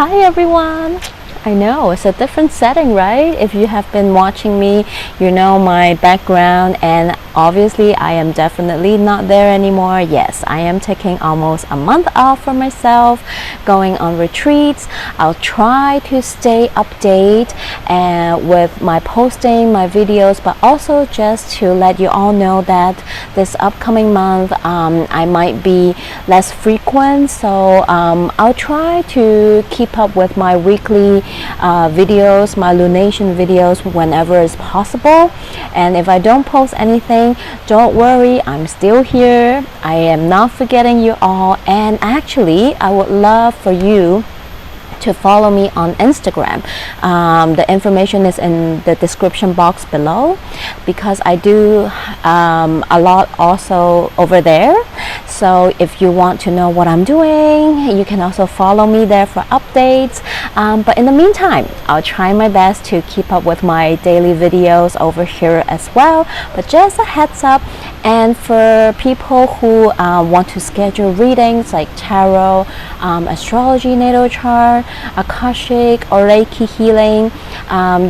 Hi everyone! I know it's a different setting, right? If you have been watching me, you know my background, and obviously I am definitely not there anymore. Yes, I am taking almost a month off for myself, going on retreats. I'll try to stay updated and with my posting, my videos, but also just to let you all know that this upcoming month I might be less frequent, so I'll try to keep up with my weekly videos, my lunation videos whenever it's possible. And if I don't post anything, don't worry, I'm still here. I am not forgetting you all, and actually I would love for you to follow me on Instagram. The information is in the description box below, because I do a lot also over there. So if you want to know what I'm doing, you can also follow me there for updates. But in the meantime, I'll try my best to keep up with my daily videos over here as well. But just a heads up, and for people who want to schedule readings like tarot, astrology, natal chart, Akashic, or Reiki healing,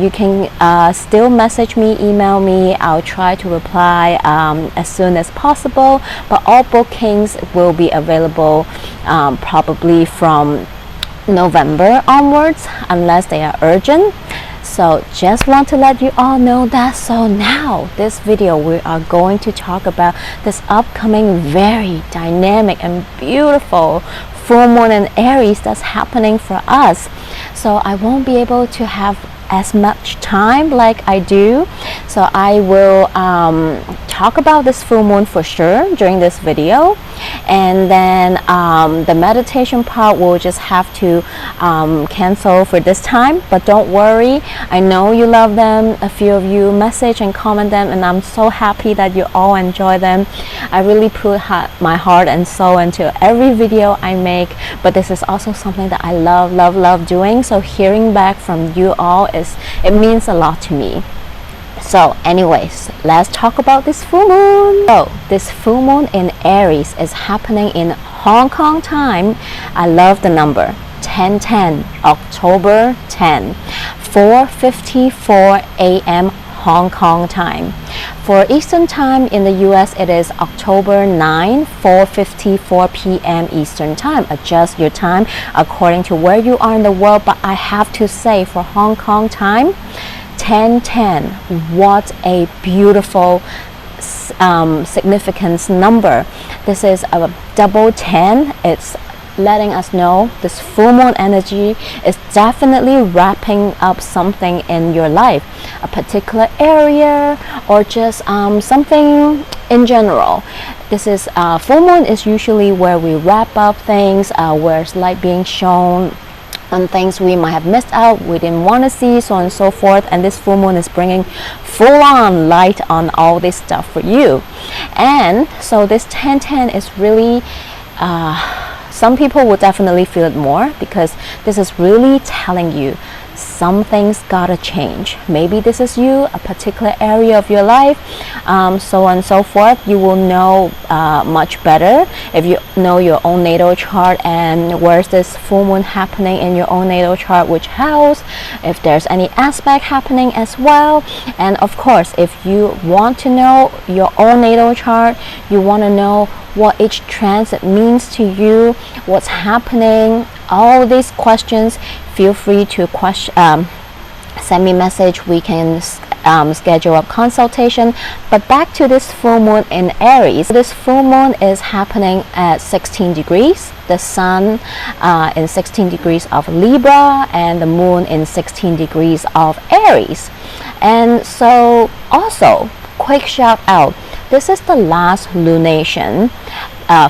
you can still message me, email me. I'll try to reply as soon as possible, but all bookings will be available probably from November onwards, unless they are urgent. So just want to let you all know that. So now this video, we are going to talk about this upcoming very dynamic and beautiful full moon in Aries that's happening for us. So I won't be able to have as much time like I do, so I will talk about this full moon for sure during this video, and then the meditation part will just have to cancel for this time. But don't worry, I know you love them. A few of you message and comment them, and I'm so happy that you all enjoy them. I really put my heart and soul into every video I make, but this is also something that I love doing. So hearing back from you all, it means a lot to me. So anyways, let's talk about this full moon. So this full moon in Aries is happening in Hong Kong time. I love the number 1010, October 10, 4:54 a.m. Hong Kong time. For Eastern time in the US, it is October 9, 4:54 p.m. Eastern time. Adjust your time according to where you are in the world, but I have to say for Hong Kong time, 1010, what a beautiful significance number. This is a double 10. It's letting us know this full moon energy is definitely wrapping up something in your life, a particular area, or just something in general. This is full moon is usually where we wrap up things, where it's light being shown on things we might have missed out, we didn't want to see, so on and so forth. And this full moon is bringing full on light on all this stuff for you. And so this 1010 is really some people will definitely feel it more, because this is really telling you something's gotta change. Maybe this is you, a particular area of your life, so on and so forth. You will know much better if you know your own natal chart and where's this full moon happening in your own natal chart, which house, if there's any aspect happening as well. And of course, if you want to know your own natal chart, you want to know what each transit means to you, what's happening, all these questions, feel free to send me a message. We can schedule a consultation. But back to this full moon in Aries. This full moon is happening at 16 degrees. The sun in 16 degrees of Libra, and the moon in 16 degrees of Aries. And so also, quick shout out, this is the last lunation,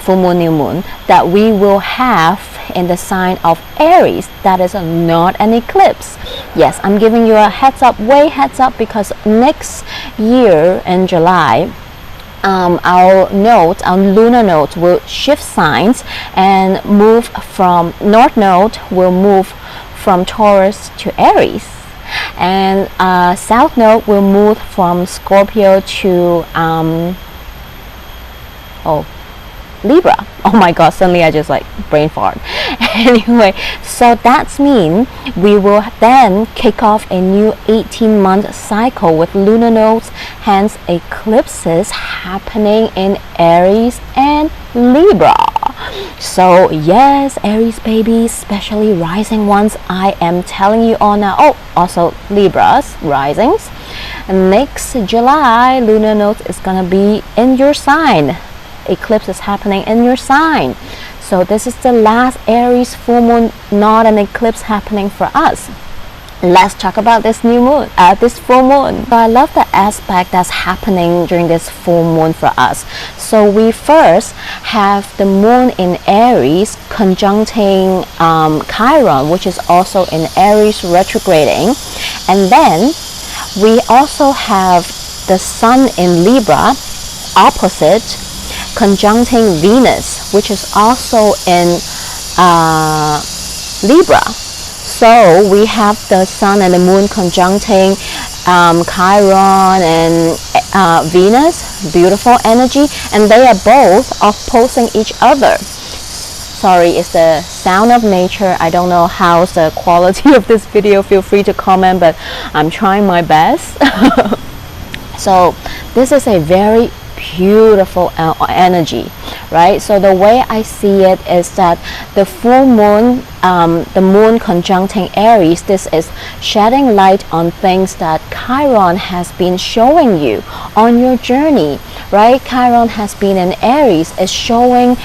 full moon, new moon, that we will have in the sign of Aries. That is not an eclipse. Yes, I'm giving you a heads up, way heads up, because next year in July, our lunar nodes will shift signs and move from North Node will move from Taurus to Aries, and South Node will move from Scorpio to Libra. Oh my god, suddenly I just like brain fart. Anyway, so that means we will then kick off a new 18-month cycle with lunar nodes, hence eclipses happening in Aries and Libra. So yes, Aries babies, especially rising ones, I am telling you all now. Oh, also Libras risings. Next July, lunar nodes is gonna be in your sign. Eclipse is happening in your sign. So this is the last Aries full moon, not an eclipse happening for us. Let's talk about this new moon, this full moon. So I love the aspect that's happening during this full moon for us. So we first have the moon in Aries conjuncting Chiron, which is also in Aries retrograding. And then we also have the sun in Libra opposite conjuncting Venus, which is also in Libra. So we have the sun and the moon conjuncting Chiron and Venus, beautiful energy, and they are both opposing each other. Sorry, it's the sound of nature. I don't know how's the quality of this video. Feel free to comment, but I'm trying my best. So this is a very beautiful energy, right? So the way I see it is that the full moon, the moon conjuncting Aries, this is shedding light on things that Chiron has been showing you on your journey, right? Chiron has been in Aries, is showing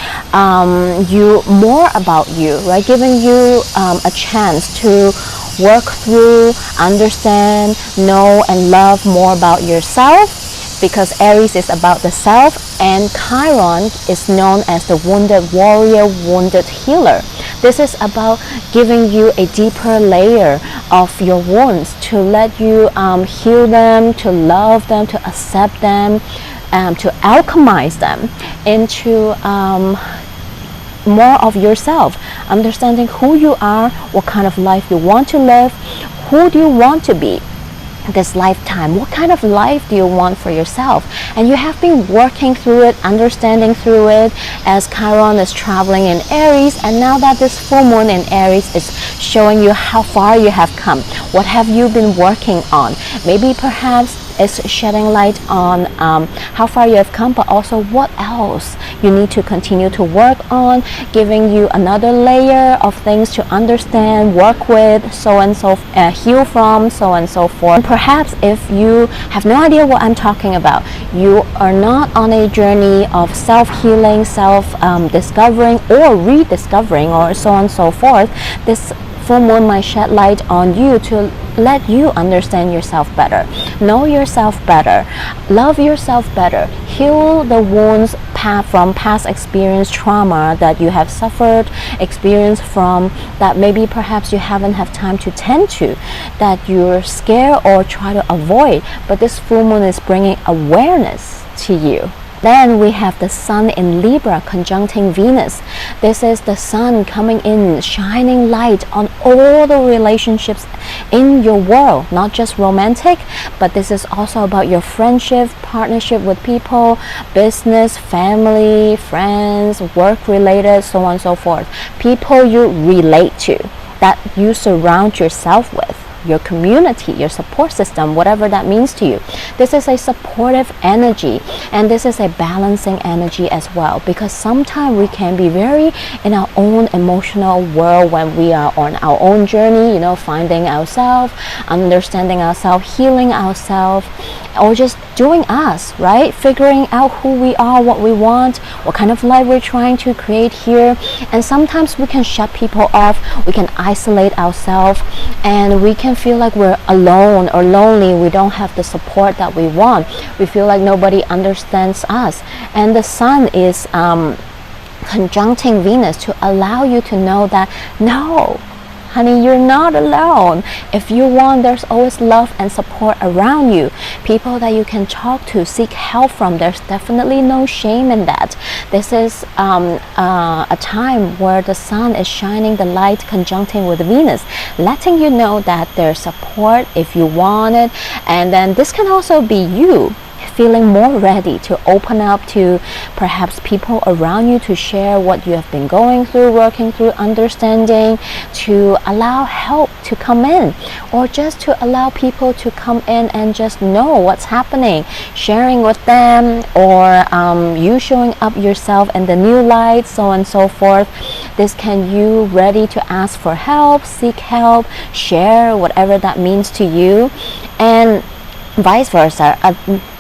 you more about you, right? Giving you a chance to work through, understand, know, and love more about yourself, because Aries is about the self, and Chiron is known as the wounded warrior, wounded healer. This is about giving you a deeper layer of your wounds, to let you heal them, to love them, to accept them, to alchemize them into more of yourself, understanding who you are, what kind of life you want to live, who do you want to be this lifetime, what kind of life do you want for yourself. And you have been working through it, understanding through it as Chiron is traveling in Aries, and now that this full moon in Aries is showing you how far you have come, what have you been working on. Maybe perhaps it's shedding light on how far you have come, but also what else you need to continue to work on, giving you another layer of things to understand, work with, so and so, heal from, so and so forth. And perhaps if you have no idea what I'm talking about, you are not on a journey of self-healing, self-discovering, or rediscovering, or so on and so forth, this full moon might shed light on you to let you understand yourself better, know yourself better, love yourself better, heal the wounds from past experience, trauma that you have suffered, experience from that maybe perhaps you haven't have time to tend to, that you're scared or try to avoid, but this full moon is bringing awareness to you. Then we have the sun in Libra conjuncting Venus. This is the sun coming in, shining light on all the relationships in your world, not just romantic, but this is also about your friendship, partnership with people, business, family, friends, work related, so on and so forth. People you relate to, that you surround yourself with, your community, your support system, whatever that means to you. This is a supportive energy, and this is a balancing energy as well, because sometimes we can be very in our own emotional world when we are on our own journey, you know, finding ourselves, understanding ourselves, healing ourselves, or just doing us, right? Figuring out who we are, what we want, what kind of life we're trying to create here. And sometimes we can shut people off, we can isolate ourselves, and we can feel like we're alone or lonely. We don't have the support that we want. We feel like nobody understands us. And the sun is conjuncting Venus to allow you to know that no, honey, you're not alone. If you want, there's always love and support around you. People that you can talk to, seek help from. There's definitely no shame in that. This is a time where the sun is shining the light conjuncting with Venus, letting you know that there's support if you want it. And then this can also be you feeling more ready to open up to perhaps people around you, to share what you have been going through, working through, understanding, to allow help to come in, or just to allow people to come in and just know what's happening, sharing with them, or you showing up yourself in the new light, so on and so forth. This can you ready to ask for help, seek help, share whatever that means to you, and vice versa.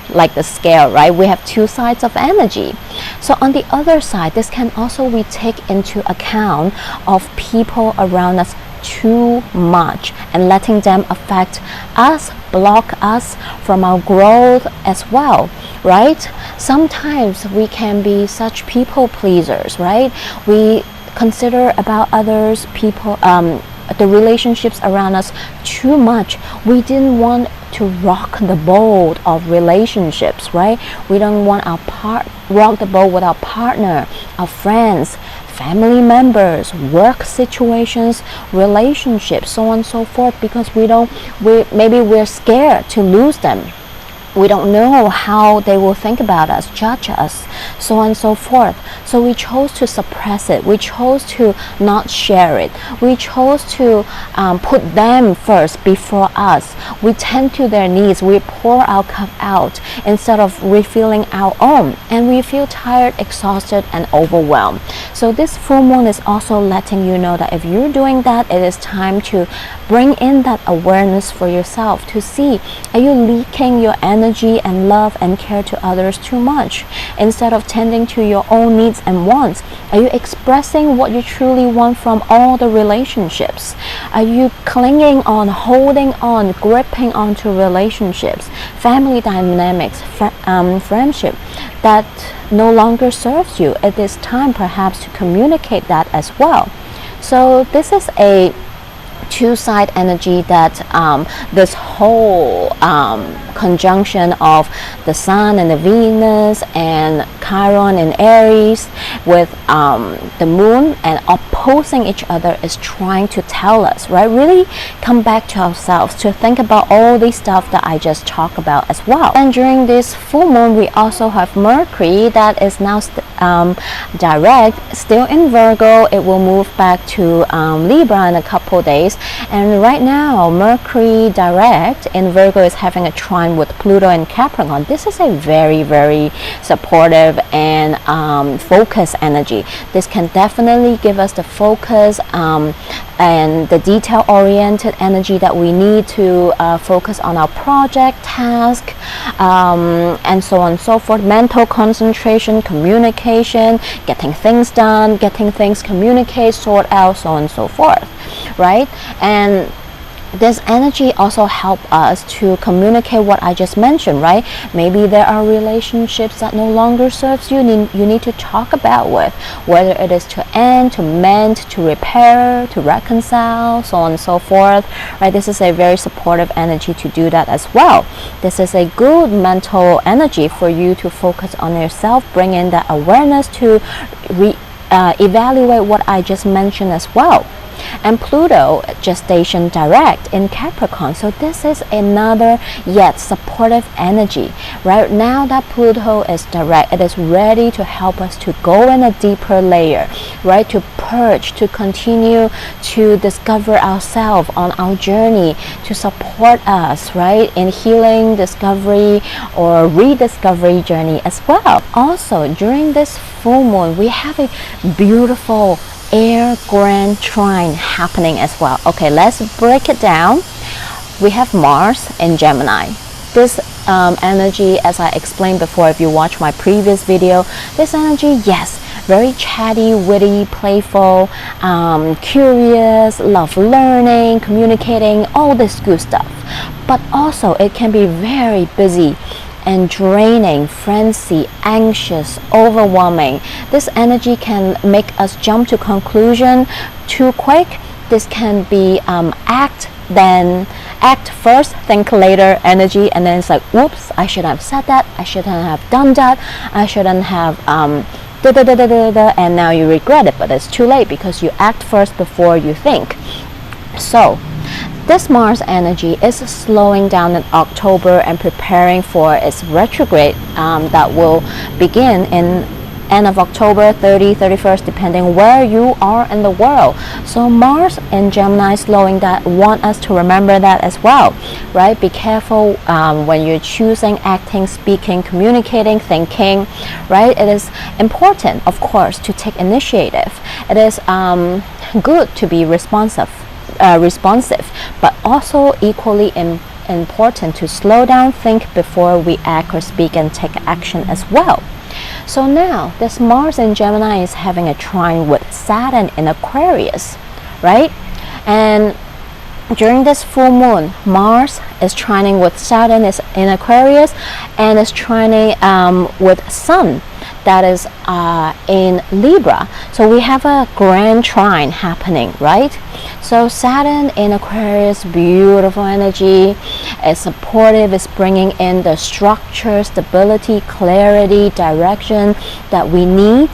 Like the scale, right? We have two sides of energy. So on the other side, this can also we take into account of people around us too much and letting them affect us, block us from our growth as well, right? Sometimes we can be such people pleasers, right? We consider about others, people, the relationships around us too much. We didn't want to rock the boat of relationships, right? We don't want rock the boat with our partner, our friends, family members, work situations, relationships, so on and so forth, because maybe we're scared to lose them. We don't know how they will think about us, judge us, so on and so forth. So we chose to suppress it. We chose to not share it. We chose to put them first before us. We tend to their needs. We pour our cup out instead of refilling our own. And we feel tired, exhausted, and overwhelmed. So this full moon is also letting you know that if you're doing that, it is time to bring in that awareness for yourself to see, are you leaking your energy and love and care to others too much instead of tending to your own needs and wants? Are you expressing what you truly want from all the relationships? Are you clinging on, holding on, gripping onto relationships, family dynamics, friendship that no longer serves you? It is time perhaps to communicate that as well. So this is a two-side energy that this whole conjunction of the Sun and the Venus and Chiron and Aries with the Moon and opposing each other is trying to tell us, right? Really come back to ourselves to think about all these stuff that I just talked about as well. And during this full moon, we also have Mercury that is now direct, still in Virgo. It will move back to Libra in a couple days. And right now, Mercury direct in Virgo is having a trine with Pluto and Capricorn. This is a very, very supportive and focused energy. This can definitely give us the focus and the detail-oriented energy that we need to focus on our project, task, and so on and so forth. Mental concentration, communication, getting things done, getting things communicated, sort out, so on and so forth, right? And this energy also help us to communicate what I just mentioned, right? Maybe there are relationships that no longer serves you. You need to talk about with, whether it is to end, to mend, to repair, to reconcile, so on and so forth, right? This is a very supportive energy to do that as well. This is a good mental energy for you to focus on yourself, bring in that awareness to evaluate what I just mentioned as well. And Pluto gestation direct in Capricorn, so this is another yet supportive energy. Right now that Pluto is direct, it is ready to help us to go in a deeper layer, right? To purge, to continue to discover ourselves on our journey, to support us, right, in healing, discovery, or rediscovery journey as well. Also, during this full moon, we have a beautiful air grand trine happening as well. Okay, let's break it down. We have Mars in Gemini. This energy, as I explained before, if you watch my previous video, this energy, yes, very chatty, witty, playful, curious, love learning, communicating, all this good stuff. But also it can be very busy and draining, frenzy, anxious, overwhelming. This energy can make us jump to conclusion too quick. This can be act first, think later energy, and then it's like, whoops, I shouldn't have said that, I shouldn't have done that, I shouldn't have and now you regret it, but it's too late because you act first before you think. So This Mars energy is slowing down in October and preparing for its retrograde that will begin in end of October, 30, 31st, depending where you are in the world. So Mars and Gemini slowing that, want us to remember that as well, right? Be careful when you're choosing, acting, speaking, communicating, thinking, right? It is important, of course, to take initiative. It is good to be responsive, but also equally important to slow down, think before we act or speak and take action as well. So now this Mars in Gemini is having a trine with Saturn in Aquarius, right? And during this full moon, Mars is trining with Saturn is in Aquarius and is trining with Sun that is in Libra. So we have a grand trine happening, right? So Saturn in Aquarius, beautiful energy, is supportive, is bringing in the structure, stability, clarity, direction that we need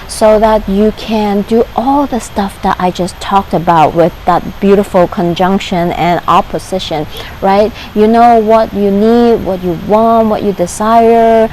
so that you can do all the stuff that I just talked about with that beautiful conjunction and opposition, right? You know what you need, what you want, what you desire.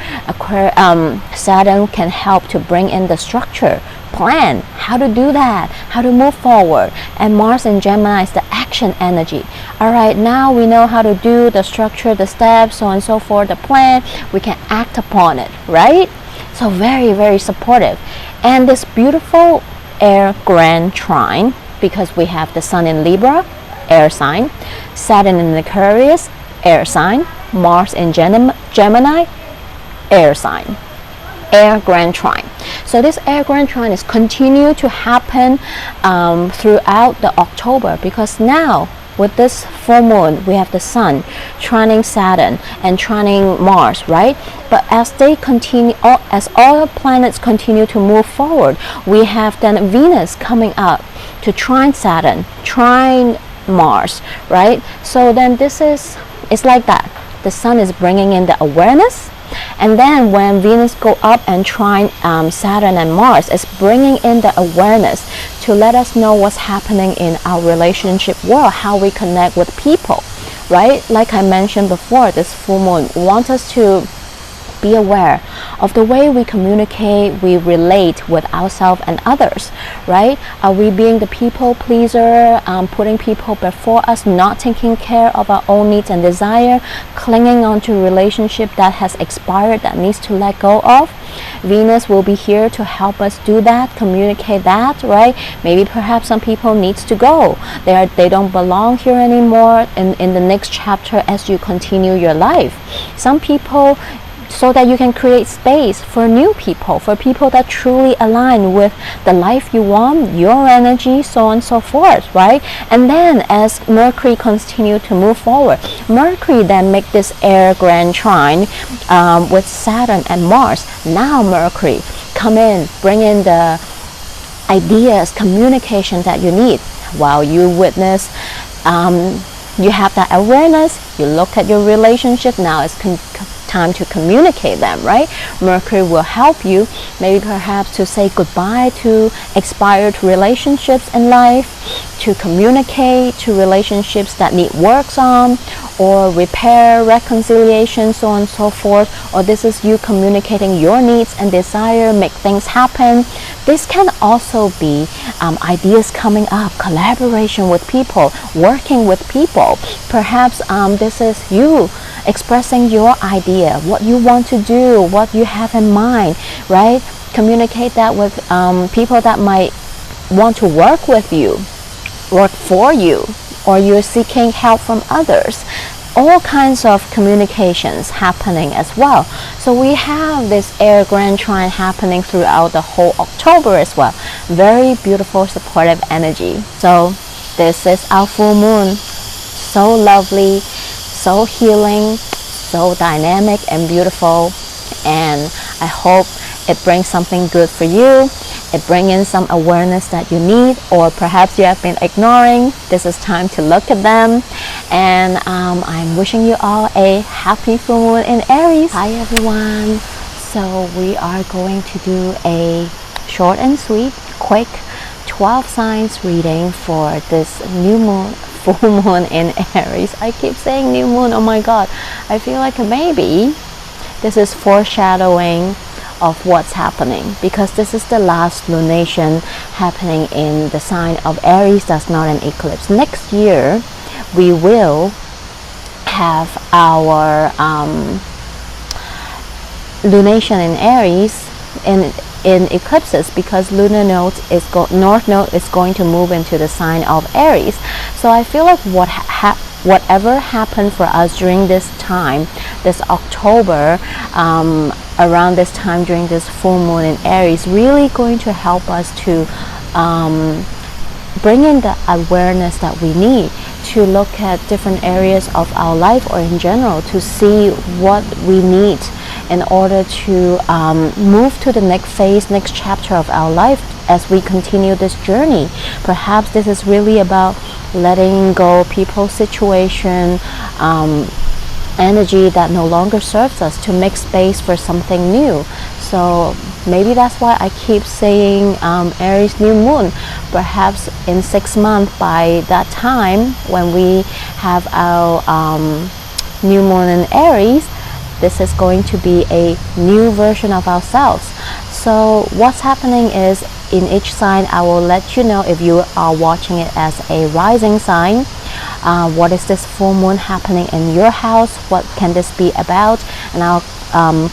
Saturn can help to bring in the structure, plan, how to do that, how to move forward. And Mars in Gemini is the action energy. All right, now we know how to do the structure, the steps, so on and so forth, the plan. We can act upon it, right? So very, very supportive. And this beautiful air grand trine, because we have the Sun in Libra, air sign, Saturn in Aquarius, air sign, Mars in Gemini, air sign, air grand trine. So this air grand trine is continue to happen throughout the October, because now with this full moon we have the Sun trining Saturn and trining Mars, right? But as they continue, as all the planets continue to move forward, we have then Venus coming up to trine Saturn, trine Mars, right? So then it's like that. The Sun is bringing in the awareness, and then when Venus go up and trine Saturn and Mars, it's bringing in the awareness to let us know what's happening in our relationship world, how we connect with people, right? Like I mentioned before, this full moon wants us to be aware of the way we communicate, we relate with ourselves and others, right? Are we being the people pleaser, putting people before us, not taking care of our own needs and desire, clinging on to a relationship that has expired, that needs to let go of? Venus will be here to help us do that, communicate that, right? Maybe perhaps some people needs to go. They don't belong here anymore in the next chapter as you continue your life. Some people, so that you can create space for new people, for people that truly align with the life you want, your energy, so on and so forth, right? And then as Mercury continue to move forward, Mercury then make this air grand trine with Saturn and Mars. Now Mercury come in, bring in the ideas, communication that you need while you witness, you have that awareness, you look at your relationship. Now it's time to communicate them, right? Mercury will help you maybe perhaps to say goodbye to expired relationships in life, to communicate to relationships that need works on, or repair, reconciliation, so on and so forth. Or this is you communicating your needs and desire, make things happen. This can also be ideas coming up, collaboration with people, working with people. Perhaps this is you expressing your idea, what you want to do, what you have in mind, right? Communicate that with people that might want to work with you, work for you, or you're seeking help from others. All kinds of communications happening as well. So we have this air grand trine happening throughout the whole October as well. Very beautiful, supportive energy. So this is our full moon. So lovely, so healing, so dynamic and beautiful. And I hope it brings something good for you. It brings in some awareness that you need, or perhaps you have been ignoring. This is time to look at them. And I'm wishing you all a happy full moon in Aries. Hi everyone. So we are going to do a short and sweet, quick 12 signs reading for this new moon full moon in Aries. I keep saying new moon, oh my god. I feel like maybe this is foreshadowing of what's happening, because this is the last lunation happening in the sign of Aries. That's not an eclipse. Next year we will have our lunation in Aries in eclipses, because lunar north node is going to move into the sign of Aries. So I feel like whatever happened for us during this time, this October, around this time during this full moon in Aries, really going to help us to bring in the awareness that we need to look at different areas of our life, or in general, to see what we need in order to move to the next phase, next chapter of our life as we continue this journey. Perhaps this is really about letting go people, situation, energy that no longer serves us, to make space for something new. So maybe that's why I keep saying Aries new moon. Perhaps in 6 months, by that time when we have our new moon in Aries, this is going to be a new version of ourselves. So what's happening is, in each sign I will let you know, if you are watching it as a rising sign, what is this full moon happening in your house, what can this be about, and I'll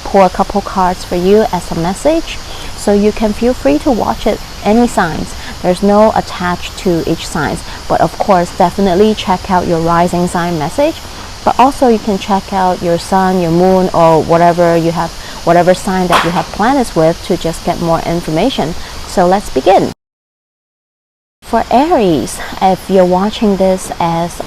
pull a couple cards for you as a message, so you can feel free to watch it any signs. There's no attached to each sign, but of course definitely check out your rising sign message, but also you can check out your sun, your moon, or whatever you have, whatever sign that you have planets with, to just get more information. So let's begin. For Aries, if you're watching this as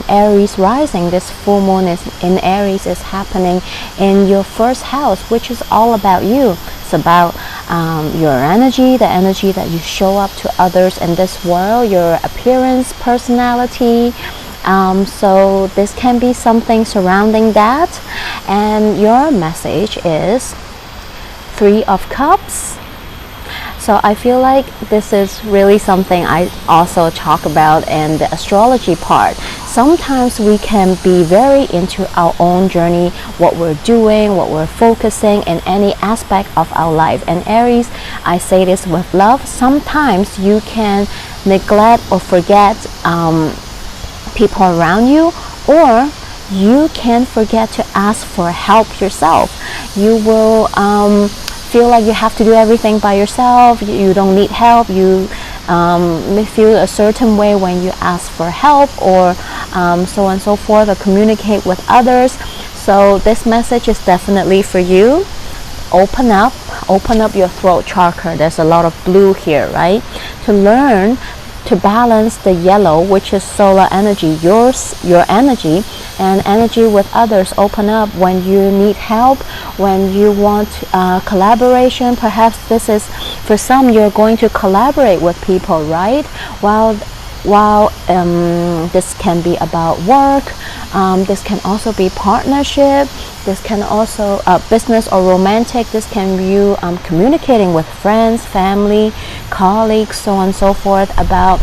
Aries rising, this full moon in Aries is happening in your first house, which is all about you. It's about your energy, the energy that you show up to others in this world, your appearance, personality. So this can be something surrounding that, and your message is 3 of Cups. So I feel like this is really something I also talk about in the astrology part. Sometimes we can be very into our own journey, what we're doing, what we're focusing in any aspect of our life. And Aries, I say this with love, sometimes you can neglect or forget people around you, or you can forget to ask for help yourself. You will feel like you have to do everything by yourself, you don't need help, you may feel a certain way when you ask for help, or so on and so forth, or communicate with others. So this message is definitely for you. Open up your throat chakra. There's a lot of blue here, right? To learn to balance the yellow, which is solar energy, your energy, and energy with others. Open up when you need help, when you want collaboration. Perhaps this is, for some, you're going to collaborate with people, right? While this can be about work, this can also be partnership, this can also business or romantic, this can be you communicating with friends, family, colleagues, so on and so forth. About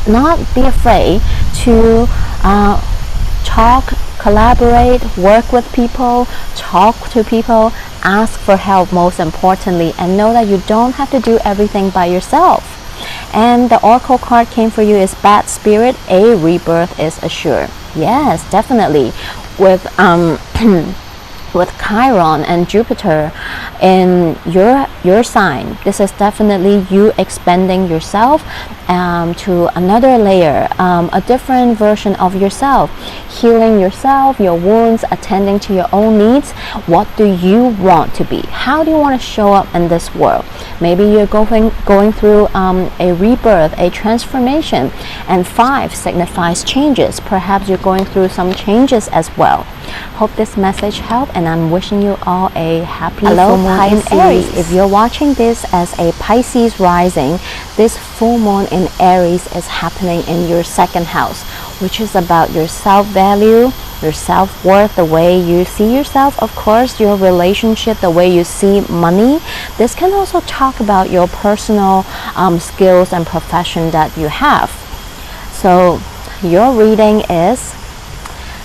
not be afraid to talk, collaborate, work with people, talk to people, ask for help most importantly, and know that you don't have to do everything by yourself. And the oracle card came for you is Bad Spirit, a rebirth is assured. Yes, definitely. With Chiron and Jupiter in your sign, this is definitely you expanding yourself to another layer, a different version of yourself, healing yourself, your wounds, attending to your own needs. What do you want to be? How do you want to show up in this world? Maybe you're going through a rebirth, a transformation, and 5 signifies changes. Perhaps you're going through some changes as well. Hope this message helped, and I'm wishing you all a happy full moon in Aries. If you're watching this as a Pisces rising, this full moon in Aries is happening in your second house, which is about your self-value, your self-worth, the way you see yourself, of course, your relationship, the way you see money. This can also talk about your personal skills and profession that you have. So your reading is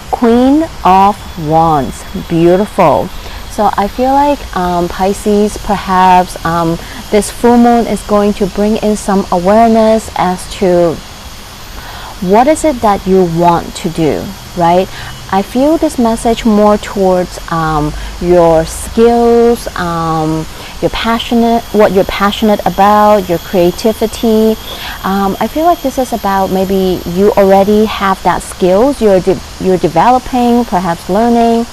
Queen of Wands. Beautiful. So I feel like Pisces, perhaps this full moon is going to bring in some awareness as to what is it that you want to do, right? I feel this message more towards your skills, what you're passionate about, your creativity. I feel like this is about maybe you already have that skills, you're developing, perhaps learning,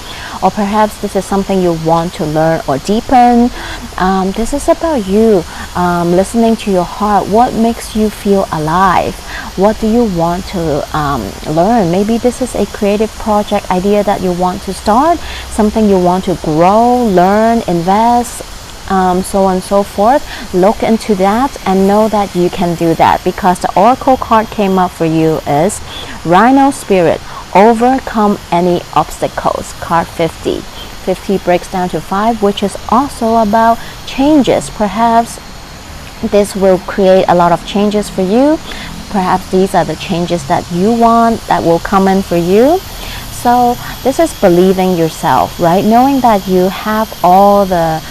or perhaps this is something you want to learn or deepen. This is about you listening to your heart. What makes you feel alive? What do you want to learn? Maybe this is a creative project idea that you want to start, something you want to grow, learn, invest, so on and so forth. Look into that and know that you can do that, because the oracle card came up for you is Rhino Spirit, overcome any obstacles. Card 50. 50 breaks down to 5, which is also about changes. Perhaps this will create a lot of changes for you. Perhaps these are the changes that you want that will come in for you. So this is believing yourself, right? Knowing that you have all the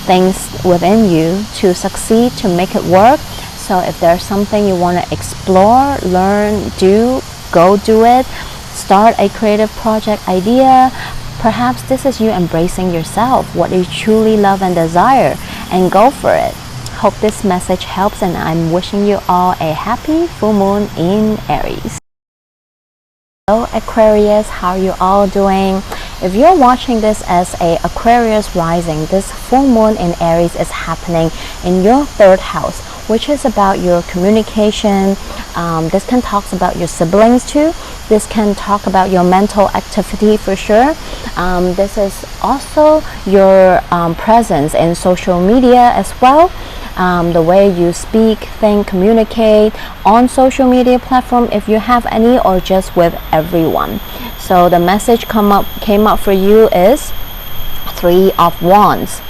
things within you to succeed, to make it work. So if there's something you want to explore, learn, do, go do it. Start a creative project idea. Perhaps this is you embracing yourself, what you truly love and desire, and go for it. Hope this message helps, and I'm wishing you all a happy full moon in Aries. Hello Aquarius, how are you all doing? If you're watching this as a Aquarius rising, this full moon in Aries is happening in your 3rd house, which is about your communication. This can talk about your siblings too. This can talk about your mental activity for sure. This is also your presence in social media as well. The way you speak, think, communicate on social media platform, if you have any, or just with everyone. So the message came up for you is 3 of Wands.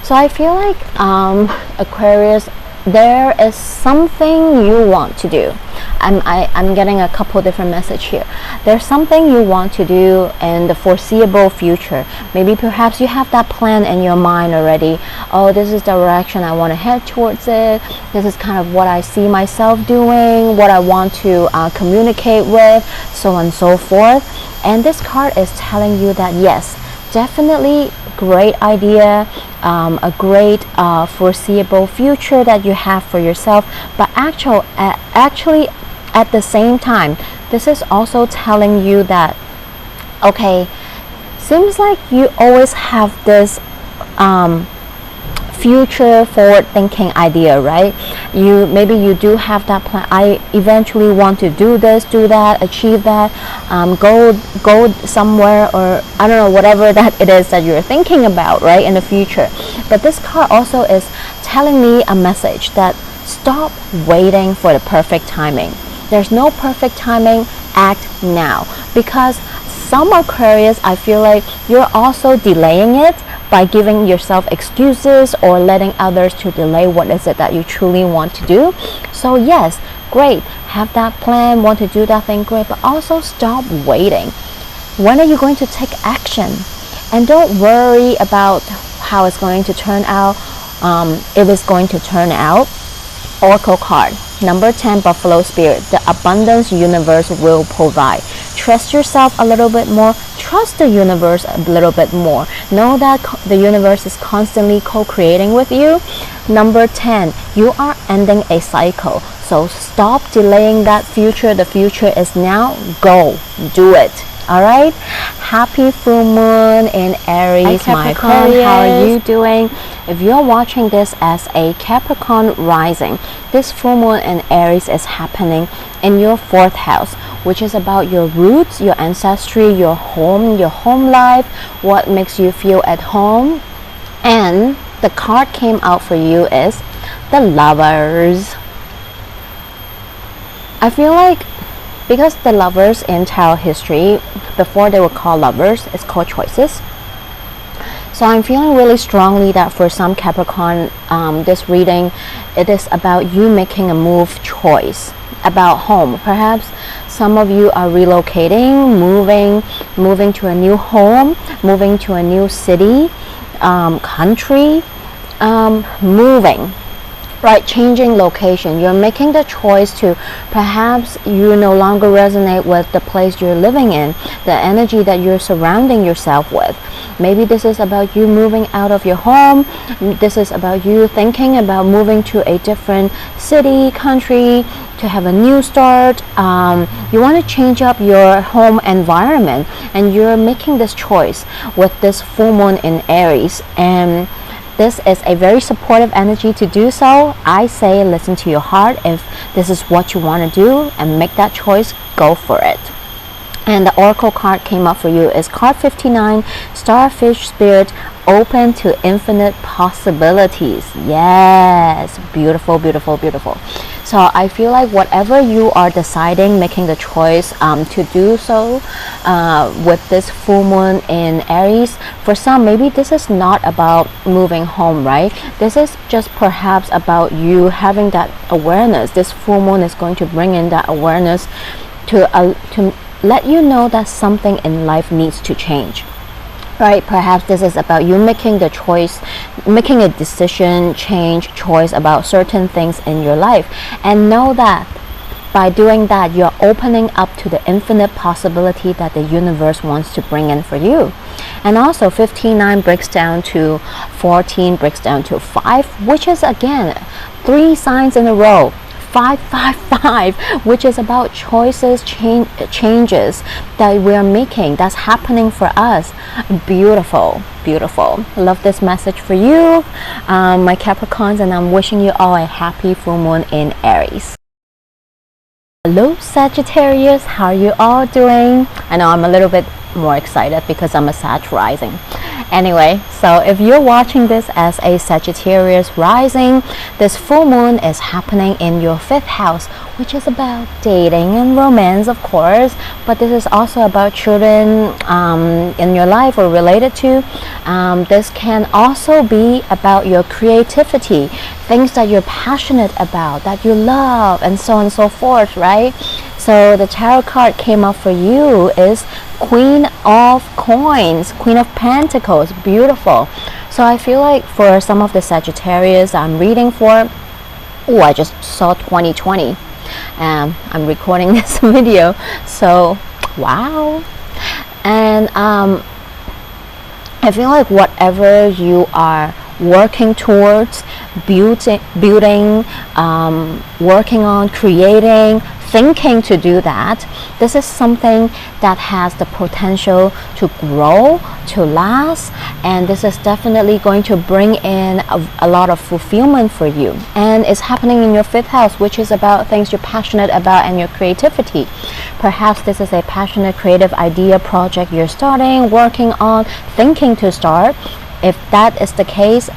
So I feel like Aquarius, there is something you want to do. I'm getting a couple different messages here. There's something you want to do in the foreseeable future. Maybe perhaps you have that plan in your mind already. Oh, this is the direction I want to head towards it. This is kind of what I see myself doing, what I want to communicate with, so on and so forth. And this card is telling you that yes, definitely great idea, a great foreseeable future that you have for yourself, but actually at the same time, this is also telling you that okay, seems like you always have this future forward thinking idea, right? Maybe you do have that plan. I eventually want to do this, do that, achieve that, go somewhere, or I don't know, whatever that it is that you're thinking about, right, in the future. But this card also is telling me a message that stop waiting for the perfect timing. There's no perfect timing. Act now, because some Aquarius, I feel like you're also delaying it by giving yourself excuses or letting others to delay what is it that you truly want to do. So yes, great, have that plan, want to do that thing, great, but also stop waiting. When are you going to take action? And don't worry about how it's going to turn out, if it's going to turn out. Oracle card number 10, Buffalo Spirit. The abundance universe will provide. Trust yourself a little bit more. Trust the universe a little bit more. Know that the universe is constantly co-creating with you. Number 10, you are ending a cycle. So stop delaying that future. The future is now. Go do it. All right, happy full moon in Aries, my friend. How are you doing? If you're watching this as a Capricorn rising, this full moon in Aries is happening in your 4th house, which is about your roots, your ancestry, your home life, what makes you feel at home. And the card came out for you is the Lovers. I feel like because the Lovers in tarot history, before they were called lovers, it's called choices. So I'm feeling really strongly that for some Capricorn, this reading, it is about you making a move choice about home. Perhaps some of you are relocating, moving to a new home, moving to a new city, country, moving, right? Changing location. You're making the choice to, perhaps you no longer resonate with the place you're living in, the energy that you're surrounding yourself with. Maybe this is about you moving out of your home. This is about you thinking about moving to a different city, country, to have a new start. You want to change up your home environment, and you're making this choice with this full moon in Aries, and this is a very supportive energy to do so. I say listen to your heart. If this is what you want to do and make that choice, go for it. And the oracle card came up for you is card 59, Starfish Spirit, open to infinite possibilities. Yes, beautiful, beautiful, beautiful. So I feel like whatever you are deciding, making the choice to do so with this full moon in Aries, for some, maybe this is not about moving home, right? This is just perhaps about you having that awareness. This full moon is going to bring in that awareness to let you know that something in life needs to change. Right, perhaps this is about you making the choice, making a decision, choice about certain things in your life, and know that by doing that, you're opening up to the infinite possibility that the universe wants to bring in for you. And also 59 breaks down to 14, breaks down to 5, which is again 3 signs in a row. 555, which is about choices, changes that we are making, that's happening for us. Beautiful, beautiful. Love this message for you, my Capricorns, and I'm wishing you all a happy full moon in Aries. Hello Sagittarius, how are you all doing? I know I'm a little bit more excited because I'm a Sag rising. Anyway, so if you're watching this as a Sagittarius rising, this full moon is happening in your 5th house, which is about dating and romance, of course, but this is also about children in your life or related to. This can also be about your creativity, things that you're passionate about, that you love, and so on and so forth, right? So the tarot card came up for you is Queen of Coins, Queen of Pentacles. Beautiful. So I feel like for some of the Sagittarius I'm reading for, oh, I just saw 2020. I'm recording this video, so wow. And I feel like whatever you are working towards, building, working on, creating, thinking to do that, this is something that has the potential to grow, to last, and this is definitely going to bring in a lot of fulfillment for you. And it's happening in your 5th house, which is about things you're passionate about and your creativity. Perhaps this is a passionate creative idea, project you're starting, working on, thinking to start. If that is the case,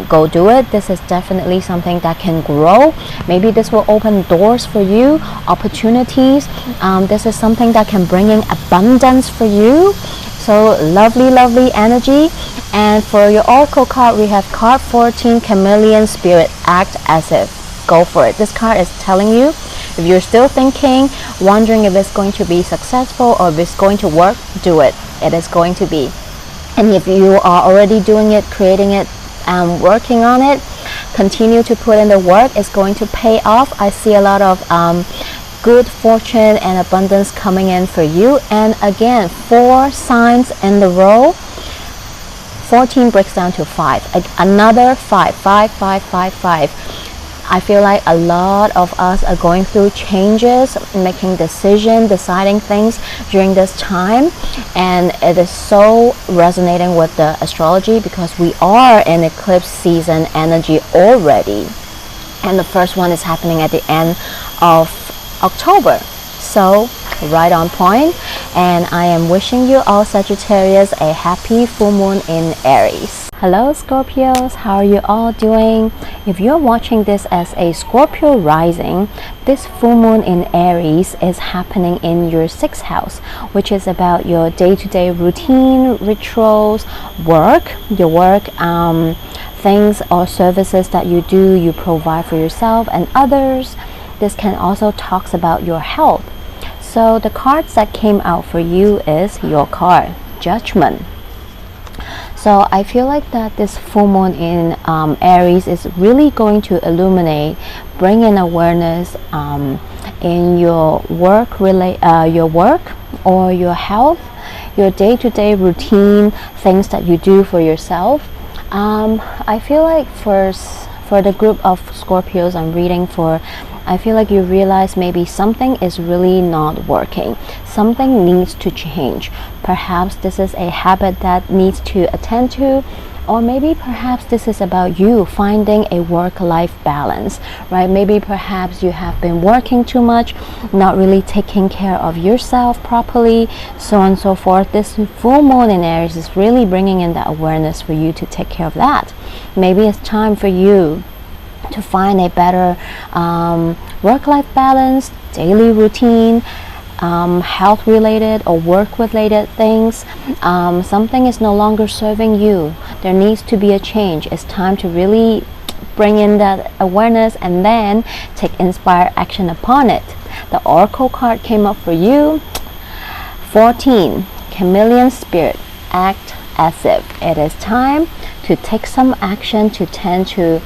go do it. This is definitely something that can grow. Maybe this will open doors for you, opportunities. This is something that can bring in abundance for you. So lovely, lovely energy. And for your oracle card, we have card 14, Chameleon Spirit, act as if. Go for it. This card is telling you, if you're still thinking, wondering if it's going to be successful or if it's going to work, do it. It is going to be. And if you are already doing it, creating it, working on it, continue to put in the work. It's going to pay off. I see a lot of good fortune and abundance coming in for you. And again, 4 signs in the row. 14 breaks down to 5. Another 5. 5, 5, 5, 5. I feel like a lot of us are going through changes, making decisions, deciding things during this time, and it is so resonating with the astrology because we are in eclipse season energy already, and the first one is happening at the end of October. So right on point, and I am wishing you all Sagittarius a happy full moon in Aries. Hello Scorpios, how are you all doing? If you're watching this as a Scorpio rising, this full moon in Aries is happening in your 6th house, which is about your day-to-day routine, rituals, your work, things or services that you do, you provide for yourself and others. This can also talk about your health. So the cards that came out for you is your card, Judgment. So I feel like that this full moon in Aries is really going to illuminate, bring in awareness in your work or your health, your day-to-day routine, things that you do for yourself. I feel like for the group of Scorpios I'm reading for, I feel like you realize maybe something is really not working. Something needs to change. Perhaps this is a habit that needs to attend to, or maybe perhaps this is about you finding a work-life balance, right? Maybe perhaps you have been working too much, not really taking care of yourself properly, so on and so forth. This full moon in Aries is really bringing in that awareness for you to take care of that. Maybe it's time for you to find a better work-life balance, daily routine, health related or work related things. Something is no longer serving you. There needs to be a change. It's time to really bring in that awareness and then take inspired action upon it. The Oracle card came up for you. 14, Chameleon Spirit. Act as if. It is time to take some action to tend to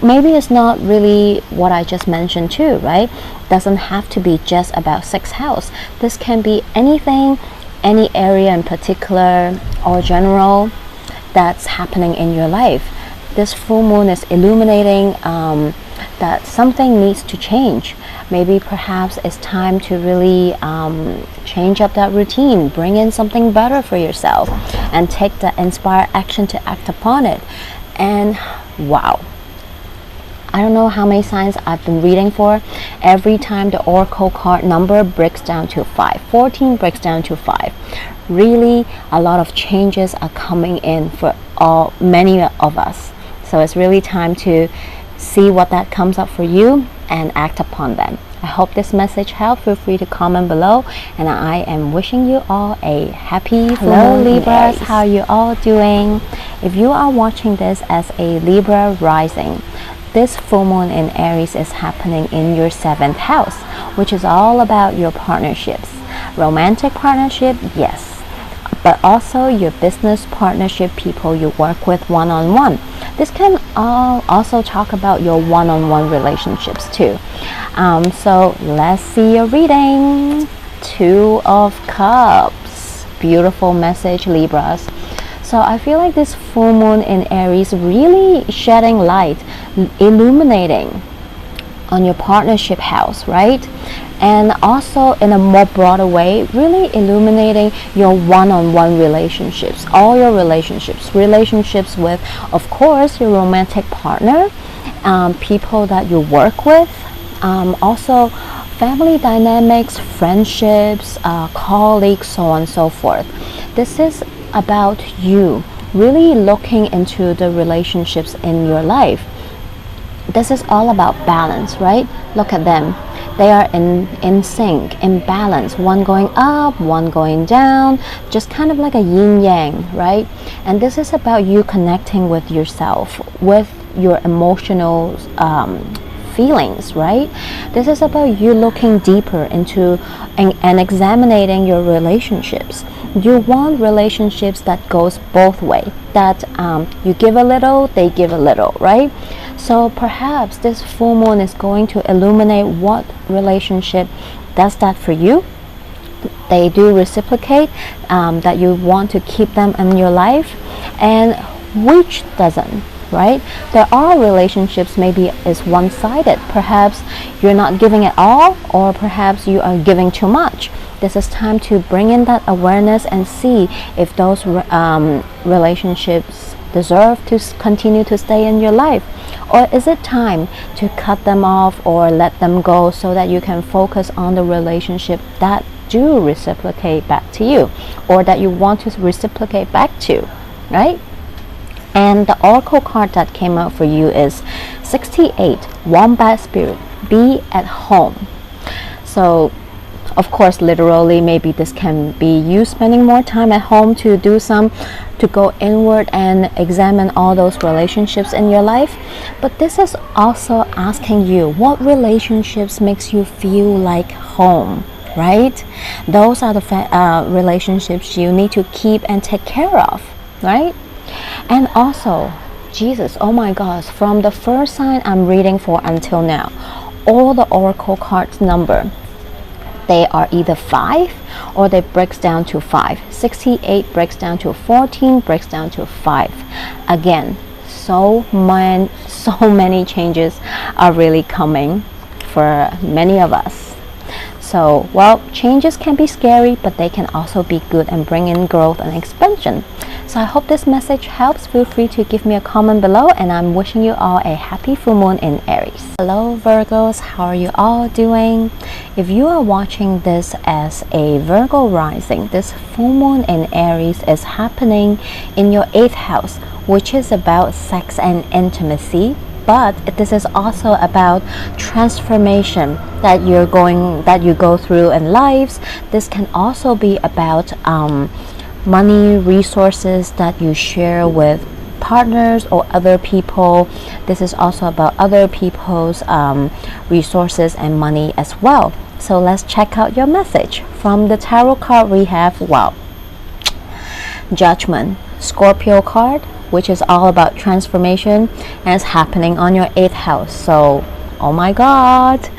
maybe it's not really what I just mentioned too, right? Doesn't have to be just about 6th house. This can be anything, any area in particular or general that's happening in your life. This full moon is illuminating that something needs to change. Maybe perhaps it's time to really change up that routine, bring in something better for yourself, and take the inspired action to act upon it. And wow, I don't know how many signs I've been reading for. Every time the Oracle card number breaks down to 5, 14 breaks down to 5. Really, a lot of changes are coming in for many of us. So it's really time to see what that comes up for you and act upon them. I hope this message helped. Feel free to comment below, and I am wishing you all a happy Hello Libras. How are you all doing? If you are watching this as a Libra rising, this full moon in Aries is happening in your 7th house, which is all about your partnerships. Romantic partnership, yes, but also your business partnership, people you work with one-on-one. This can also talk about your one-on-one relationships too. So let's see your reading. 2 of Cups. Beautiful message, Libras. So I feel like this full moon in Aries really shedding light, illuminating on your partnership house, right? And also in a more broader way, really illuminating your one-on-one relationships, all your relationships with, of course, your romantic partner, people that you work with, also family dynamics, friendships, colleagues, so on and so forth. This is about you really looking into the relationships in your life. This is all about balance, right? Look at them. They are in sync, in balance. One going up, one going down, just kind of like a yin-yang, right? And this is about you connecting with yourself, with your emotional feelings, right? This is about you looking deeper into and examining your relationships. You want relationships that goes both ways, that you give a little, they give a little, right? So perhaps this full moon is going to illuminate what relationship does that for you. They do reciprocate, that you want to keep them in your life, and which doesn't, right? There are relationships maybe is one-sided. Perhaps you're not giving at all, or perhaps you are giving too much. This is time to bring in that awareness and see if those relationships deserve to continue to stay in your life, or is it time to cut them off or let them go so that you can focus on the relationship that do reciprocate back to you, or that you want to reciprocate back to, right? And the Oracle card that came out for you is 68, Wombat Spirit. Be at home. So Of course, literally, maybe this can be you spending more time at home to go inward and examine all those relationships in your life. But this is also asking you, what relationships makes you feel like home, right? Those are the relationships you need to keep and take care of, right? And also, Jesus, oh my gosh, from the first sign I'm reading for until now, all the oracle cards number, they are either 5 or they breaks down to 5. 68 breaks down to 14, breaks down to 5. Again, so many changes are really coming for many of us. So, well, changes can be scary, but they can also be good and bring in growth and expansion. So I hope this message helps. Feel free to give me a comment below, and I'm wishing you all a happy full moon in Aries. Hello Virgos, how are you all doing? If you are watching this as a Virgo rising, this full moon in Aries is happening in your 8th house, which is about sex and intimacy. But this is also about transformation that you go through in lives. This can also be about money, resources that you share with partners or other people. This is also about other people's resources and money as well. So let's check out your message. From the tarot card we have, wow, Judgment, Scorpio card, which is all about transformation, and it's happening on your 8th house. So, oh my god.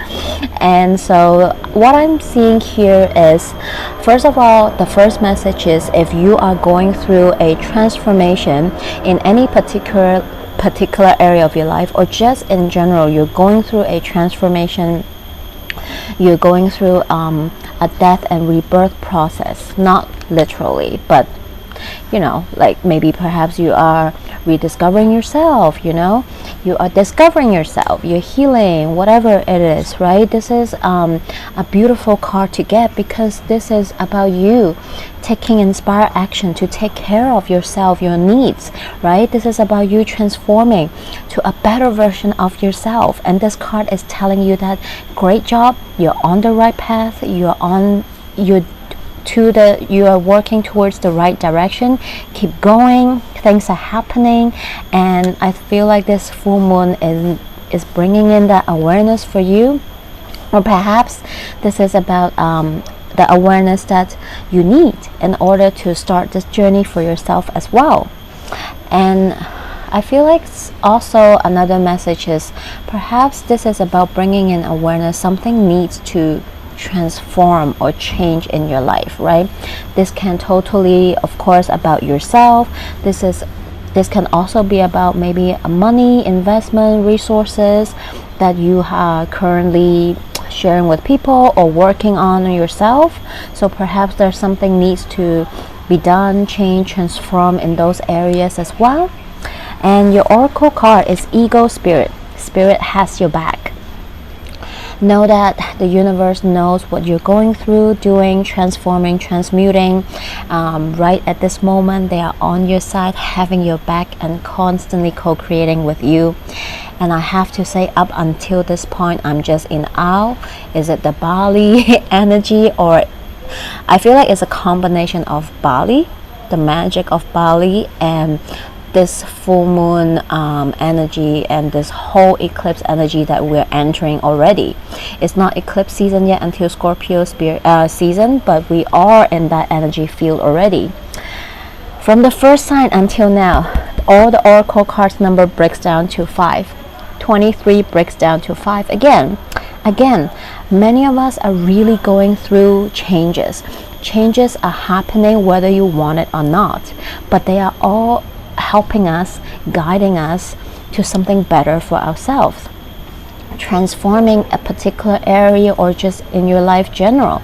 And so what I'm seeing here is, first of all, the first message is, if you are going through a transformation in any particular area of your life, or just in general, you're going through a transformation, you're going through a death and rebirth process, not literally, but you know, like maybe perhaps you are rediscovering yourself, you know, you are discovering yourself, you're healing, whatever it is, right? This is a beautiful card to get, because this is about you taking inspired action to take care of yourself, your needs, right? This is about you transforming to a better version of yourself. And this card is telling you that great job, you're on the right path, you are working towards the right direction. Keep going, things are happening. And I feel like this full moon is bringing in that awareness for you, or perhaps this is about the awareness that you need in order to start this journey for yourself as well. And I feel like also another message is, perhaps this is about bringing in awareness, something needs to transform or change in your life, right? This can totally, of course, about yourself. This can also be about maybe money, investment, resources that you are currently sharing with people or working on yourself. So perhaps there's something needs to be done, change, transform in those areas as well. And your oracle card is Ego Spirit. Spirit has your back. Know that the universe knows what you're going through, doing, transforming, transmuting. Right at this moment, they are on your side, having your back, and constantly co-creating with you. And I have to say, up until this point, I'm just in awe. Is it the Bali energy, or I feel like it's a combination of Bali, the magic of Bali, and this full moon energy, and this whole eclipse energy that we're entering already. It's not eclipse season yet until Scorpio season, but we are in that energy field already. From the first sign until now, all the oracle cards number breaks down to 5. 23 breaks down to 5 again. Many of us are really going through changes. Changes are happening whether you want it or not, but they are all helping us, guiding us to something better for ourselves, transforming a particular area, or just in your life general.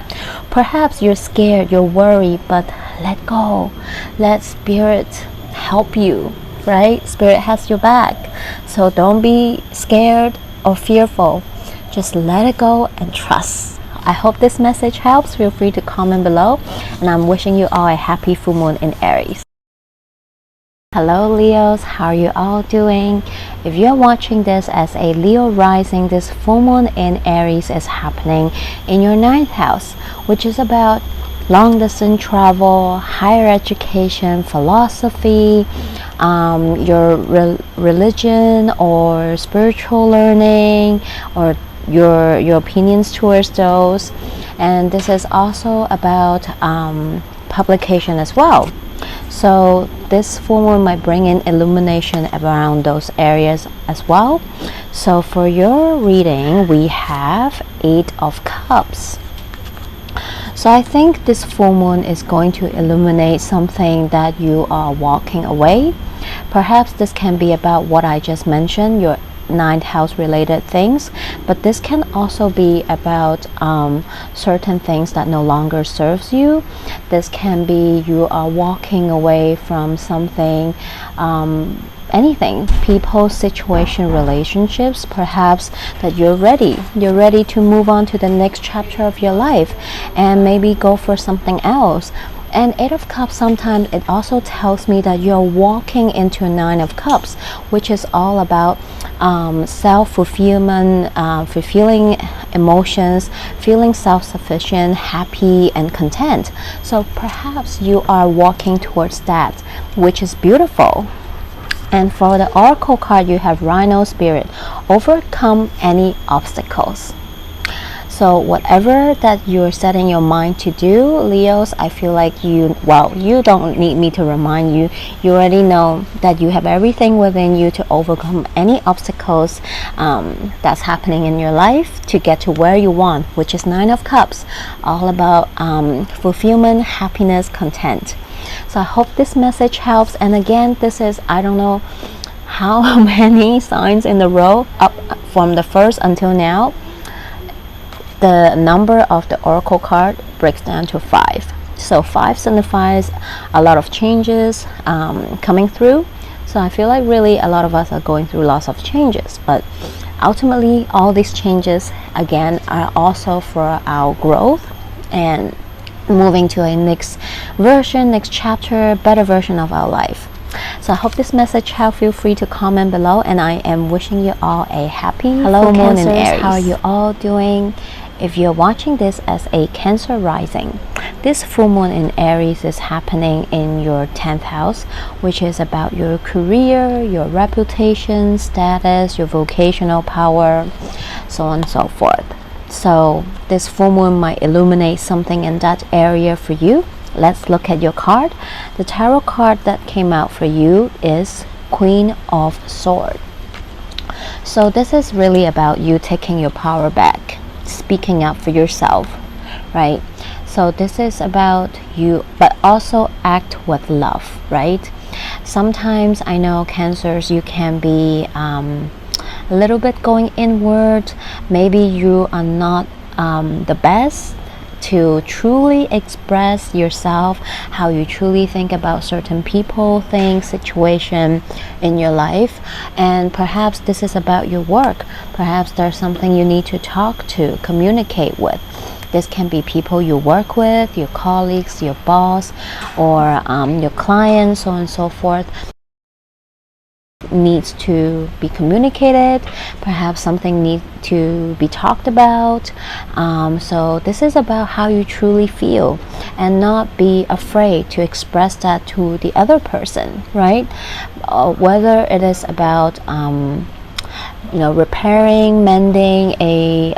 Perhaps you're scared, you're worried, but let go, let spirit help you, right? Spirit has your back, so don't be scared or fearful, just let it go and trust. I hope this message helps. Feel free to comment below, and I'm wishing you all a happy full moon in Aries. Hello Leos, how are you all doing? If you're watching this as a Leo rising, this full moon in Aries is happening in your 9th house, which is about long distance travel, higher education, philosophy, your religion or spiritual learning, or your opinions towards those. And this is also about publication as well. So this full moon might bring in illumination around those areas as well. So for your reading, we have 8 of Cups. So I think this full moon is going to illuminate something that you are walking away. Perhaps this can be about what I just mentioned, your 9th house related things, but this can also be about certain things that no longer serves you. This can be you are walking away from something, anything, people, situation, relationships, perhaps that you're ready to move on to the next chapter of your life and maybe go for something else. And 8 of Cups, sometimes it also tells me that you're walking into 9 of Cups, which is all about self-fulfillment, fulfilling emotions, feeling self-sufficient, happy and content. So perhaps you are walking towards that, which is beautiful. And for the Oracle card, you have Rhino Spirit, overcome any obstacles. So whatever that you're setting your mind to do, Leos, I feel like you don't need me to remind you. You already know that you have everything within you to overcome any obstacles that's happening in your life to get to where you want, which is 9 of Cups, all about fulfillment, happiness, content. So I hope this message helps. And again, this is, I don't know how many signs in a row up from the first until now. The number of the Oracle card breaks down to 5. So 5 signifies a lot of changes coming through. So I feel like really a lot of us are going through lots of changes, but ultimately all these changes again are also for our growth and moving to a next version, next chapter, better version of our life. So I hope this message helped. Feel free to comment below, and I am wishing you all a happy full moon in Aries. How are you all doing? If you're watching this as a Cancer rising, this full moon in Aries is happening in your 10th house, which is about your career, your reputation, status, your vocational power, so on and so forth. So this full moon might illuminate something in that area for you. Let's look at your card. The tarot card that came out for you is Queen of Swords. So this is really about you taking your power back, speaking up for yourself, right? So this is about you, but also act with love, right? Sometimes I know Cancers, you can be a little bit going inward. Maybe you are not the best to truly express yourself, how you truly think about certain people, things, situation in your life. And perhaps this is about your work. Perhaps there's something you need to talk to, communicate with. This can be people you work with, your colleagues, your boss, or your clients, so on and so forth. Needs to be communicated, perhaps something needs to be talked about. So this is about how you truly feel and not be afraid to express that to the other person, right? Whether it is about repairing, mending a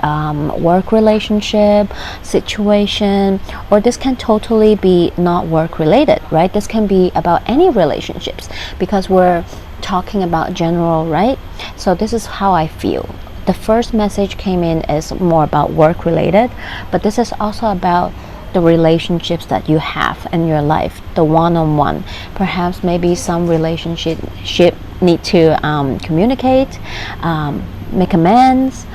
work relationship, situation, or this can totally be not work related, right? This can be about any relationships, because we're talking about general, right? So this is how I feel. The first message came in is more about work related, but this is also about the relationships that you have in your life, the one-on-one. Perhaps maybe some relationship need to communicate, make amends,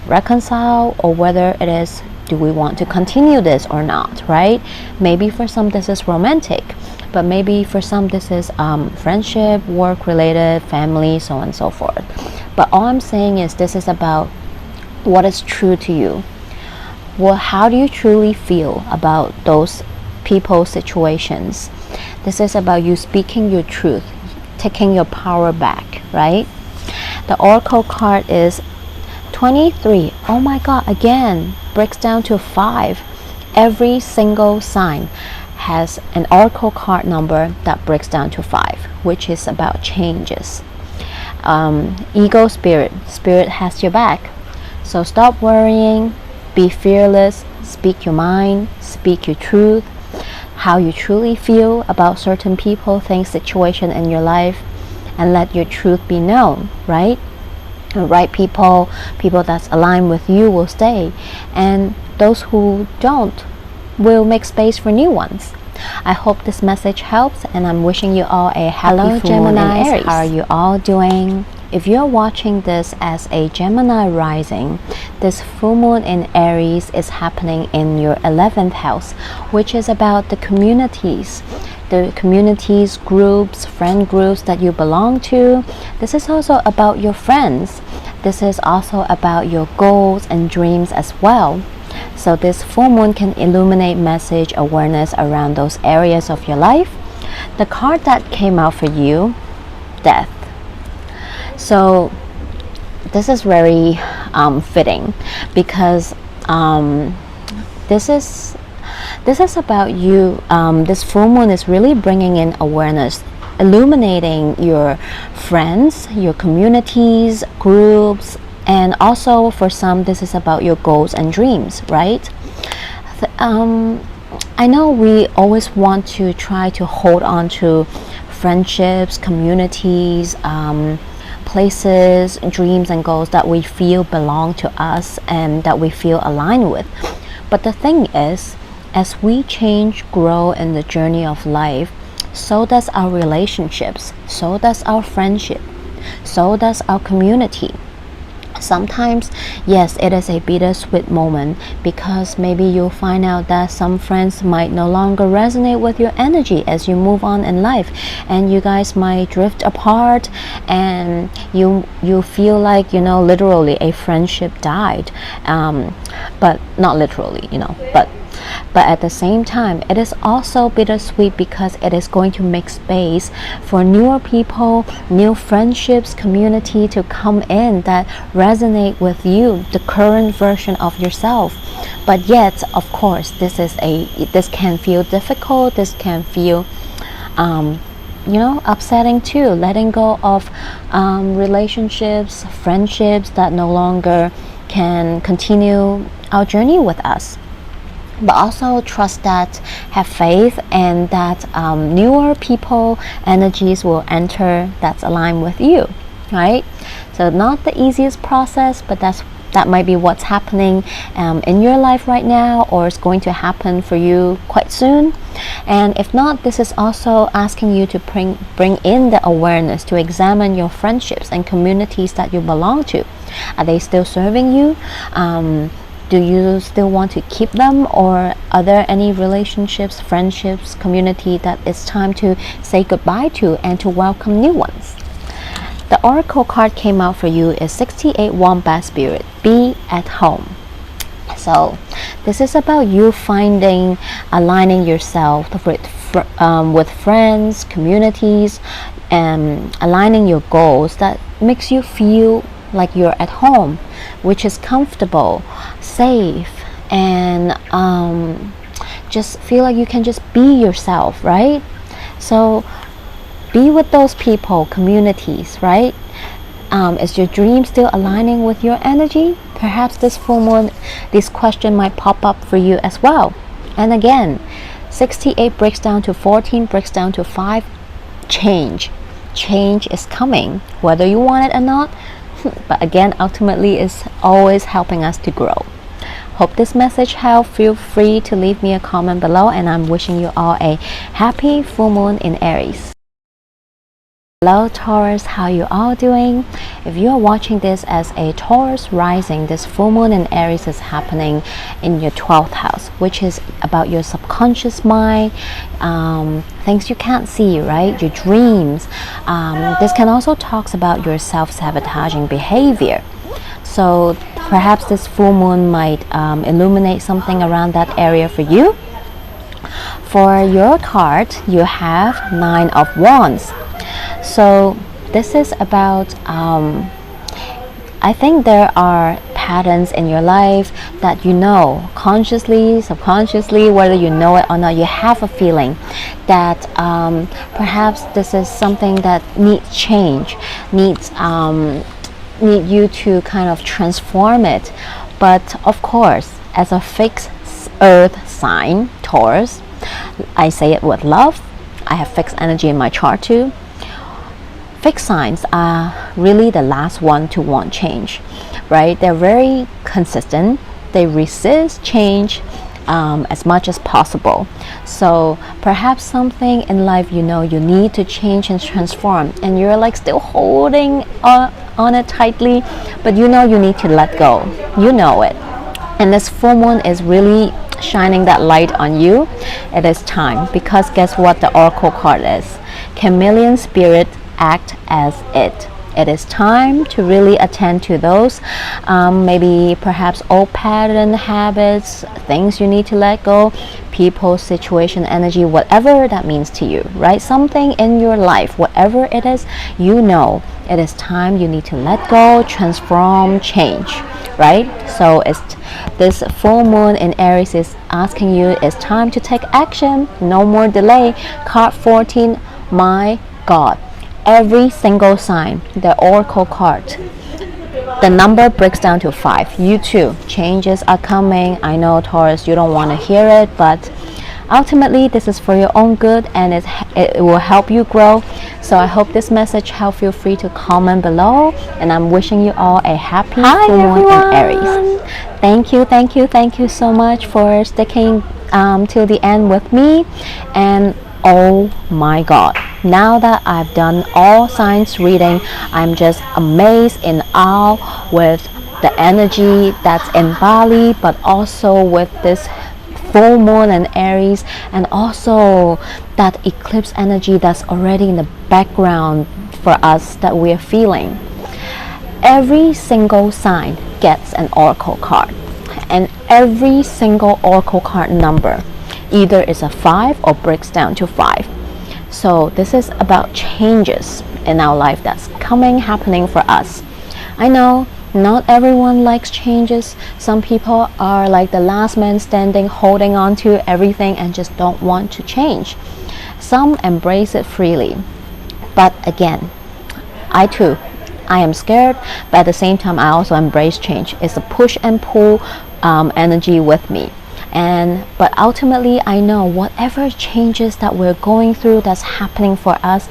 reconcile, or whether it is, do we want to continue this or not, right? Maybe for some this is romantic, but maybe for some this is friendship, work related, family, so on and so forth. But all I'm saying is this is about what is true to you. Well, how do you truly feel about those people, situations? This is about you speaking your truth, taking your power back, right? The oracle card is 23. Oh my god, again, breaks down to 5. Every single sign has an oracle card number that breaks down to 5, which is about changes. Ego spirit has your back. So stop worrying, be fearless, speak your mind, speak your truth, how you truly feel about certain people, things, situation in your life, and let your truth be known, right? The right people that's aligned with you will stay, and those who don't will make space for new ones. I hope this message helps, and I'm wishing you all a happy full moon in Aries. How are you all doing? If you're watching this as a Gemini rising, this full moon in Aries is happening in your 11th house, which is about the communities, groups, friend groups that you belong to. This is also about your friends. This is also about your goals and dreams as well. So this full moon can illuminate message awareness around those areas of your life. The card that came out for you, Death. So this is very fitting, because this is about you. This full moon is really bringing in awareness, illuminating your friends, your communities, groups, and also for some this is about your goals and dreams, right? I know we always want to try to hold on to friendships, communities, places, dreams and goals that we feel belong to us and that we feel aligned with. But the thing is, as we change, grow in the journey of life, so does our relationships, so does our friendship, so does our community. Sometimes, yes, it is a bittersweet moment, because maybe you'll find out that some friends might no longer resonate with your energy as you move on in life, and you guys might drift apart, and you feel like, you know, literally a friendship died, but not literally, you know, but at the same time it is also bittersweet, because it is going to make space for newer people, new friendships, community to come in that resonate with you, the current version of yourself. But yet, of course, this can feel difficult, this can feel you know, upsetting too, letting go of relationships, friendships that no longer can continue our journey with us. But also trust that, have faith, and that newer people, energies will enter that's aligned with you, right? So not the easiest process, but that might be what's happening in your life right now, or is going to happen for you quite soon. And if not, this is also asking you to bring in the awareness to examine your friendships and communities that you belong to. Are they still serving you? Do you still want to keep them, or are there any relationships, friendships, community that it's time to say goodbye to and to welcome new ones? The oracle card came out for you is 68 Wombat Spirit. Be at home. So this is about you aligning yourself with friends, communities, and aligning your goals that makes you feel like you're at home, which is comfortable, safe, and just feel like you can just be yourself, right? So be with those people, communities, right? Is your dream still aligning with your energy? Perhaps this full moon, this question might pop up for you as well. And again, 68 breaks down to 14, breaks down to 5. Change is coming, whether you want it or not. But again, ultimately is always helping us to grow. Hope this message helped. Feel free to leave me a comment below, and I'm wishing you all a happy full moon in Aries. Hello Taurus, how you all doing? If you are watching this as a Taurus rising, this full moon in Aries is happening in your 12th house, which is about your subconscious mind, things you can't see, right? Your dreams. This can also talk about your self-sabotaging behavior. So perhaps this full moon might illuminate something around that area for you. For your card, you have 9 of Wands. So this is about, I think there are patterns in your life that you know, consciously, subconsciously, whether you know it or not, you have a feeling that perhaps this is something that needs change, need you to kind of transform it. But of course, as a fixed earth sign, Taurus, I say it with love. I have fixed energy in my chart too. Fixed signs are really the last one to want change, right? They're very consistent. They resist change as much as possible. So perhaps something in life you know you need to change and transform, and you're like still holding on it tightly, but you know you need to let go. You know it. And this full moon is really shining that light on you. It is time, because guess what the oracle card is? Chameleon spirit, act as it. It is time to really attend to those maybe perhaps old pattern habits, things you need to let go, people, situation, energy, whatever that means to you, right? Something in your life, whatever it is, you know it is time you need to let go, transform, change, right? So it's this full moon in Aries is asking you, it's time to take action, no more delay. Card 14, my God. Every single sign, the oracle card, the number breaks down to 5. You too, changes are coming. I know, Taurus, you don't want to hear it, but ultimately this is for your own good, and it will help you grow. So I hope this message helped. Feel free to comment below, and I'm wishing you all a happy full moon in Aries. Thank you so much for sticking till the end with me. And oh my God, now that I've done all signs reading, I'm just amazed, in awe with the energy that's in Bali, but also with this full moon in Aries, and also that eclipse energy that's already in the background for us that we're feeling. Every single sign gets an oracle card, and every single oracle card number either is a 5 or breaks down to 5. So this is about changes in our life that's happening for us. I know not everyone likes changes. Some people are like the last man standing, holding on to everything and just don't want to change. Some embrace it freely. But again, I am scared, but at the same time I also embrace change. It's a push and pull energy with me. But ultimately I know whatever changes that we're going through, that's happening for us,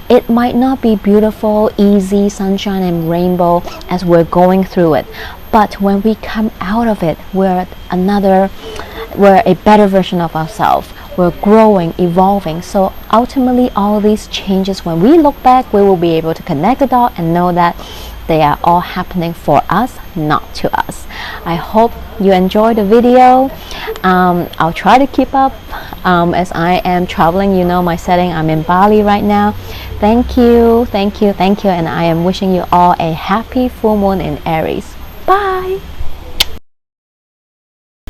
it might not be beautiful, easy, sunshine and rainbow as we're going through it, but when we come out of it, we're a better version of ourselves. We're growing, evolving. So ultimately all these changes, when we look back, we will be able to connect the dots and know that they are all happening for us, not to us. I hope you enjoyed the video. I'll try to keep up as I am traveling. You know my setting, I'm in Bali right now. Thank you, and I am wishing you all a happy full moon in Aries. Bye.